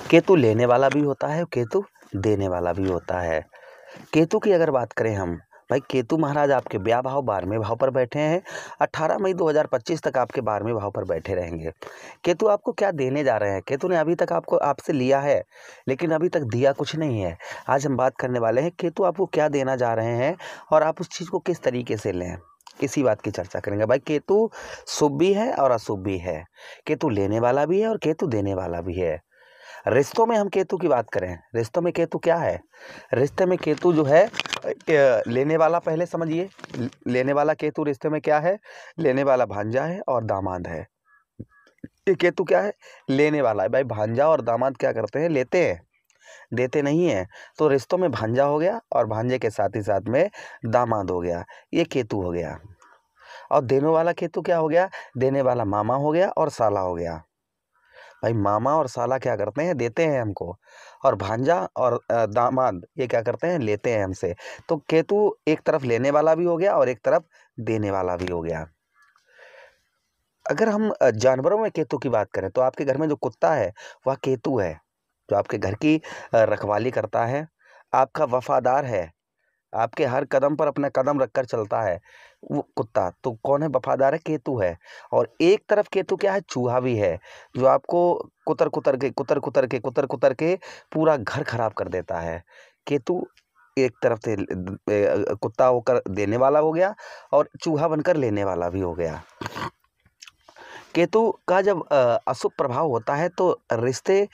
केतु लेने वाला भी होता है, केतु देने वाला भी होता है। केतु की अगर बात करें हम, भाई केतु महाराज आपके ब्याह भाव 12वें भाव पर बैठे हैं। 18 मई 2025 तक आपके 12वें भाव पर बैठे रहेंगे। केतु आपको क्या देने जा रहे हैं? केतु ने अभी तक आपको आपसे लिया है, लेकिन अभी तक दिया कुछ नहीं है। आज हम बात करने वाले हैं केतु आपको क्या देना जा रहे हैं और आप उस चीज़ को किस तरीके से लें, इसी बात की चर्चा करेंगे। भाई केतु शुभ भी है और अशुभ भी है। केतु लेने वाला भी है और केतु देने वाला भी है। रिश्तों में हम केतु की बात करें, रिश्तों में केतु क्या है? रिश्ते में केतु जो है लेने वाला, पहले समझिए लेने वाला केतु रिश्ते में क्या है? लेने वाला भांजा है और दामाद है। ये केतु क्या है? लेने वाला है। भाई भांजा और दामाद क्या करते हैं? लेते हैं, देते नहीं है। तो रिश्तों में भांजा हो गया और भांजे के साथ ही साथ में दामाद हो गया, ये केतु हो गया। और देने वाला केतु क्या हो गया? देने वाला मामा हो गया और साला हो गया। भाई मामा और साला क्या करते हैं? देते हैं हमको, और भांजा और दामाद ये क्या करते हैं? लेते हैं हमसे। तो केतु एक तरफ लेने वाला भी हो गया और एक तरफ देने वाला भी हो गया। अगर हम जानवरों में केतु की बात करें तो आपके घर में जो कुत्ता है वह केतु है, जो आपके घर की रखवाली करता है, आपका वफादार है, आपके हर कदम पर अपना कदम रखकर चलता है वो कुत्ता। तो कौन है? वफादार है, केतु है। और एक तरफ केतु क्या है? चूहा भी है, जो आपको कुतर कुतर के पूरा घर खराब कर देता है। केतु एक तरफ से कुत्ता होकर देने वाला हो गया और चूहा बनकर लेने वाला भी हो गया। केतु का जब अशुभ प्रभाव होता है तो रिश्ते,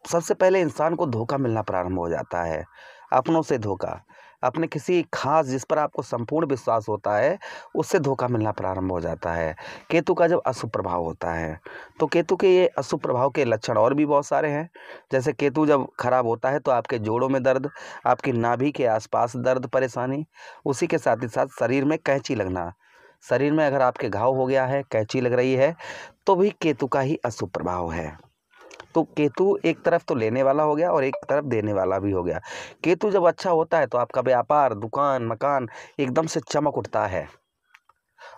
सबसे पहले इंसान को धोखा मिलना प्रारंभ हो जाता है। अपनों से धोखा, अपने किसी खास जिस पर आपको संपूर्ण विश्वास होता है उससे धोखा मिलना प्रारंभ हो जाता है केतु का जब अशुभ प्रभाव होता है। तो केतु के ये अशुभ प्रभाव के लक्षण और भी बहुत सारे हैं। जैसे केतु जब खराब होता है तो आपके जोड़ों में दर्द, आपकी नाभि के आसपास दर्द परेशानी, उसी के साथ ही साथ शरीर में कैंची लगना। शरीर में अगर आपके घाव हो गया है, कैंची लग रही है, तो भी केतु का ही अशुभ प्रभाव है। तो केतु एक तरफ तो लेने वाला हो गया और एक तरफ देने वाला भी हो गया। केतु जब अच्छा होता है तो आपका व्यापार, दुकान, मकान एकदम से चमक उठता है।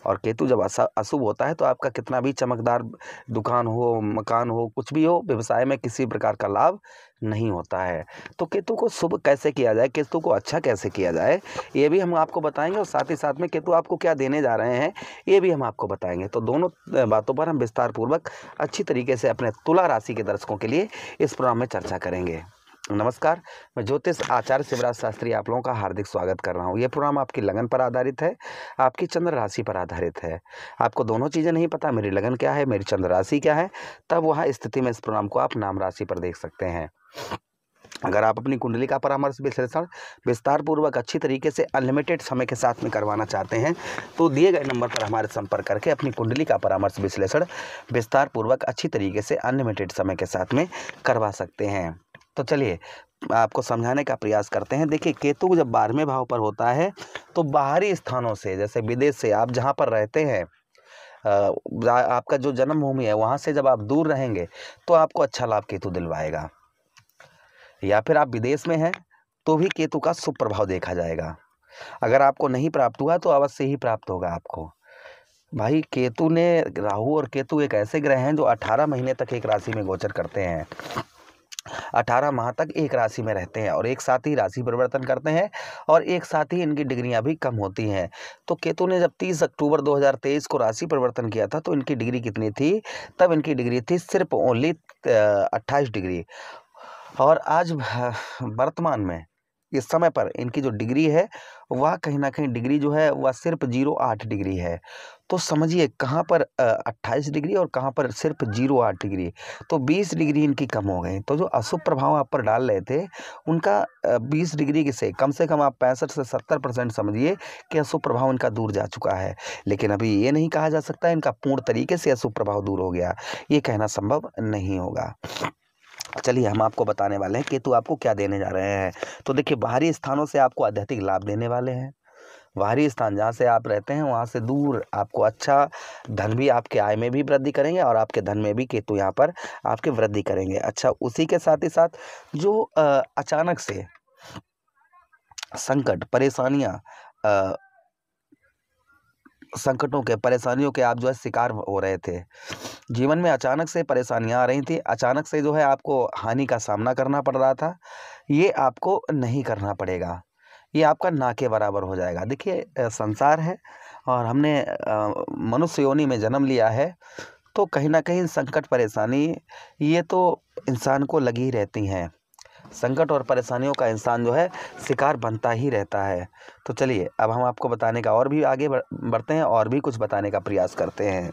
और केतु जब अशुभ होता है तो आपका कितना भी चमकदार दुकान हो, मकान हो, कुछ भी हो, व्यवसाय में किसी प्रकार का लाभ नहीं होता है। तो केतु को शुभ कैसे किया जाए, केतु को अच्छा कैसे किया जाए, ये भी हम आपको बताएंगे। और साथ ही साथ में केतु आपको क्या देने जा रहे हैं ये भी हम आपको बताएंगे। तो दोनों बातों पर हम विस्तार पूर्वक अच्छी तरीके से अपने तुला राशि के दर्शकों के लिए इस प्रोग्राम में चर्चा करेंगे। नमस्कार, मैं ज्योतिष आचार्य शिवराज शास्त्री आप लोगों का हार्दिक स्वागत कर रहा हूँ। ये प्रोग्राम आपकी लगन पर आधारित है, आपकी चंद्र राशि पर आधारित है। आपको दोनों चीज़ें नहीं पता, मेरी लगन क्या है, मेरी चंद्र राशि क्या है, तब वहाँ स्थिति में इस प्रोग्राम को आप नाम राशि पर देख सकते हैं। अगर आप अपनी कुंडली का परामर्श विश्लेषण विस्तार पूर्वक अच्छी तरीके से अनलिमिटेड समय के साथ में करवाना चाहते हैं तो दिए गए नंबर पर हमारे संपर्क करके अपनी कुंडली का परामर्श विश्लेषण विस्तार पूर्वक अच्छी तरीके से अनलिमिटेड समय के साथ में करवा सकते हैं। तो चलिए आपको समझाने का प्रयास करते हैं। देखिए केतु जब 12वें भाव पर होता है तो बाहरी स्थानों से, जैसे विदेश से, आप जहाँ पर रहते हैं, आपका जो जन्मभूमि है वहाँ से जब आप दूर रहेंगे तो आपको अच्छा लाभ केतु दिलवाएगा। या फिर आप विदेश में हैं तो भी केतु का शुभ प्रभाव देखा जाएगा। अगर आपको नहीं प्राप्त हुआ तो अवश्य ही प्राप्त होगा आपको। भाई केतु ने, राहु और केतु एक ऐसे ग्रह हैं जो 18 महीने तक एक राशि में गोचर करते हैं, 18 माह तक एक राशि में रहते हैं और एक साथ ही राशि परिवर्तन करते हैं और एक साथ ही इनकी डिग्रियां भी कम होती हैं। तो केतु ने जब 30 अक्टूबर 2023 को राशि परिवर्तन किया था तो इनकी डिग्री कितनी थी? तब इनकी डिग्री थी सिर्फ ओनली 28 डिग्री। और आज वर्तमान में इस समय पर इनकी जो डिग्री है वह कहीं ना कहीं डिग्री जो है वह सिर्फ 0.8 डिग्री है। तो समझिए कहाँ पर 28 डिग्री और कहाँ पर सिर्फ 0.8 डिग्री, तो 20 डिग्री इनकी कम हो गई। तो जो अशुभ प्रभाव आप पर डाल रहे थे उनका 20 डिग्री से कम आप 65 से 70% समझिए कि अशुभ प्रभाव इनका दूर जा चुका है। लेकिन अभी ये नहीं कहा जा सकता इनका पूर्ण तरीके से अशुभ प्रभाव दूर हो गया, ये कहना संभव नहीं होगा। चलिए हम आपको बताने वाले हैं केतु आपको क्या देने जा रहे हैं। तो देखिए बाहरी स्थानों से आपको आध्यात्मिक लाभ देने वाले हैं। बाहरी स्थान जहाँ से आप रहते हैं वहाँ से दूर आपको अच्छा धन भी, आपके आय में भी वृद्धि करेंगे और आपके धन में भी केतु यहाँ पर आपके वृद्धि करेंगे। अच्छा, उसी के साथ ही साथ जो अचानक से संकट, परेशानियाँ, संकटों के, परेशानियों के आप जो है शिकार हो रहे थे। जीवन में अचानक से परेशानियां आ रही थी, अचानक से जो है आपको हानि का सामना करना पड़ रहा था, ये आपको नहीं करना पड़ेगा। ये आपका ना के बराबर हो जाएगा। देखिए संसार है और हमने मनुष्य योनि में जन्म लिया है, तो कहीं ना कहीं संकट परेशानी ये तो इंसान को लगी ही रहती हैं। संकट और परेशानियों का इंसान जो है शिकार बनता ही रहता है। तो चलिए अब हम आपको बताने का और भी आगे बढ़ते हैं और भी कुछ बताने का प्रयास करते हैं।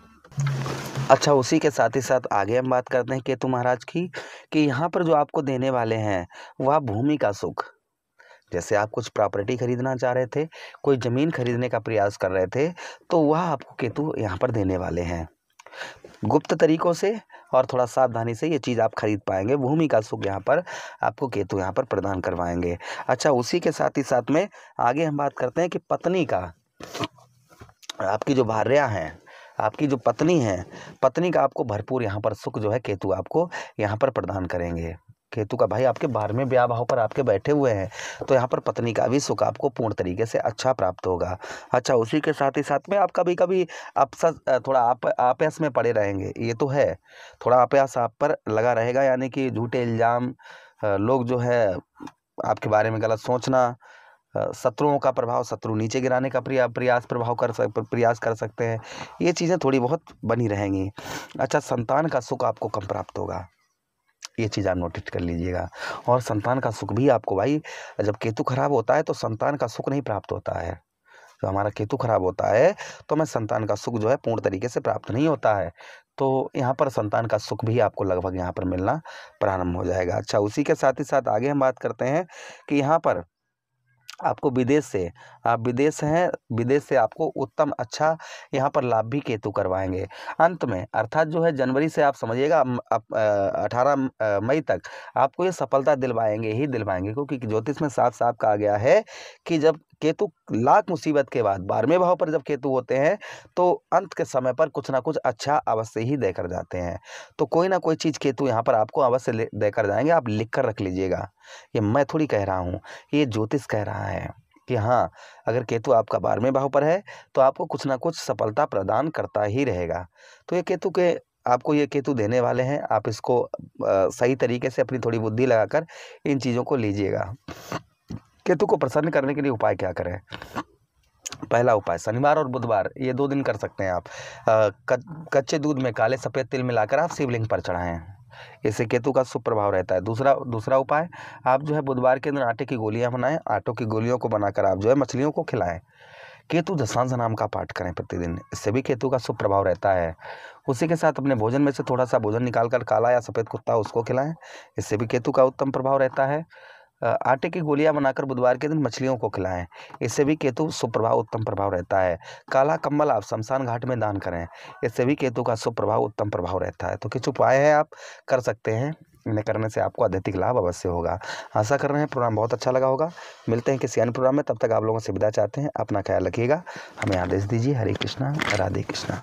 अच्छा, उसी के साथ ही साथ आगे हम बात करते हैं केतु महाराज की, कि यहाँ पर जो आपको देने वाले हैं वह भूमि का सुख। जैसे आप कुछ प्रॉपर्टी खरीदना चाह रहे थे, कोई ज़मीन खरीदने का प्रयास कर रहे थे, तो वह आपको केतु यहाँ पर देने वाले हैं। गुप्त तरीकों से और थोड़ा सावधानी से ये चीज़ आप खरीद पाएंगे। भूमि का सुख यहाँ पर आपको केतु यहाँ पर प्रदान करवाएंगे। अच्छा, उसी के साथ ही साथ में आगे हम बात करते हैं कि पत्नी का, आपकी जो भार्या हैं, आपकी जो पत्नी है, पत्नी का आपको भरपूर यहाँ पर सुख जो है केतु आपको यहाँ पर प्रदान करेंगे। केतु का भाई आपके 12वें ब्याह भाव पर आपके बैठे हुए हैं, तो यहाँ पर पत्नी का भी सुख आपको पूर्ण तरीके से अच्छा प्राप्त होगा। अच्छा, उसी के साथ ही साथ में आप कभी कभी थोड़ा आपस में पड़े रहेंगे, ये तो है, थोड़ा आपस आप पर लगा रहेगा, यानी कि झूठे इल्ज़ाम, लोग जो है आपके बारे में गलत सोचना, शत्रुओं का प्रभाव, शत्रु नीचे गिराने का प्रयास कर सकते हैं। ये चीज़ें थोड़ी बहुत बनी रहेंगी। अच्छा, संतान का सुख आपको कम प्राप्त होगा, ये चीज़ आप नोटिस कर लीजिएगा। और संतान का सुख भी आपको भाई, जब केतु खराब होता है तो संतान का सुख नहीं प्राप्त होता है। जब हमारा केतु खराब होता है तो हमें संतान का सुख जो है पूर्ण तरीके से प्राप्त नहीं होता है। तो यहाँ पर संतान का सुख भी आपको लगभग यहाँ पर मिलना प्रारंभ हो जाएगा। अच्छा, उसी के साथ ही साथ आगे हम बात करते हैं कि यहाँ पर आपको विदेश से, आप विदेश हैं, विदेश से आपको उत्तम अच्छा यहाँ पर लाभ भी केतु करवाएंगे। अंत में अर्थात जो है जनवरी से आप समझिएगा 18 मई तक आपको ये सफलता दिलवाएंगे ही दिलवाएंगे, क्योंकि ज्योतिष में साफ साफ कहा गया है कि जब केतु लाख मुसीबत के बाद 12वें भाव पर जब केतु होते हैं तो अंत के समय पर कुछ ना कुछ अच्छा अवश्य ही देकर जाते हैं। तो कोई ना कोई चीज़ केतु यहाँ पर आपको अवश्य देकर जाएंगे, आप लिख कर रख लीजिएगा। ये मैं थोड़ी कह रहा हूँ, ये ज्योतिष कह रहा है कि हाँ, अगर केतु आपका 12वें भाव पर है तो आपको कुछ ना कुछ सफलता प्रदान करता ही रहेगा। तो ये केतु के आपको ये केतु देने वाले हैं, आप इसको सही तरीके से अपनी थोड़ी बुद्धि लगाकर इन चीज़ों को लीजिएगा। केतु को प्रसन्न करने के लिए उपाय क्या करें? पहला उपाय, शनिवार और बुधवार ये 2 दिन कर सकते हैं आप। कच्चे दूध में काले सफ़ेद तिल मिलाकर आप शिवलिंग पर चढ़ाएं, इससे केतु का शुभ प्रभाव रहता है। दूसरा उपाय, आप जो है बुधवार के दिन आटे की गोलियां बनाएं, आटों की गोलियों को बनाकर आप जो है मछलियों को खिलाएं। केतु दशांश नाम का पाठ करें प्रतिदिन, इससे भी केतु का शुभ प्रभाव रहता है। उसी के साथ अपने भोजन में से थोड़ा सा भोजन निकालकर काला या सफ़ेद कुत्ता उसको खिलाएं, इससे भी केतु का उत्तम प्रभाव रहता है। आटे की गोलियां बनाकर बुधवार के दिन मछलियों को खिलाएं, इससे भी केतु शुभ प्रभाव उत्तम प्रभाव रहता है। काला कंबल आप शमशान घाट में दान करें, इससे भी केतु का शुभ प्रभाव उत्तम प्रभाव रहता है। तो कुछ उपाय है आप कर सकते हैं, इन्हें करने से आपको अत्यधिक लाभ अवश्य होगा। आशा कर रहे हैं प्रोग्राम बहुत अच्छा लगा होगा। मिलते हैं किसी अन्य प्रोग्राम में, तब तक आप लोगों से विदा चाहते हैं। अपना ख्याल रखिएगा, हमें आदेश दीजिए। हरे कृष्णा, राधे कृष्णा।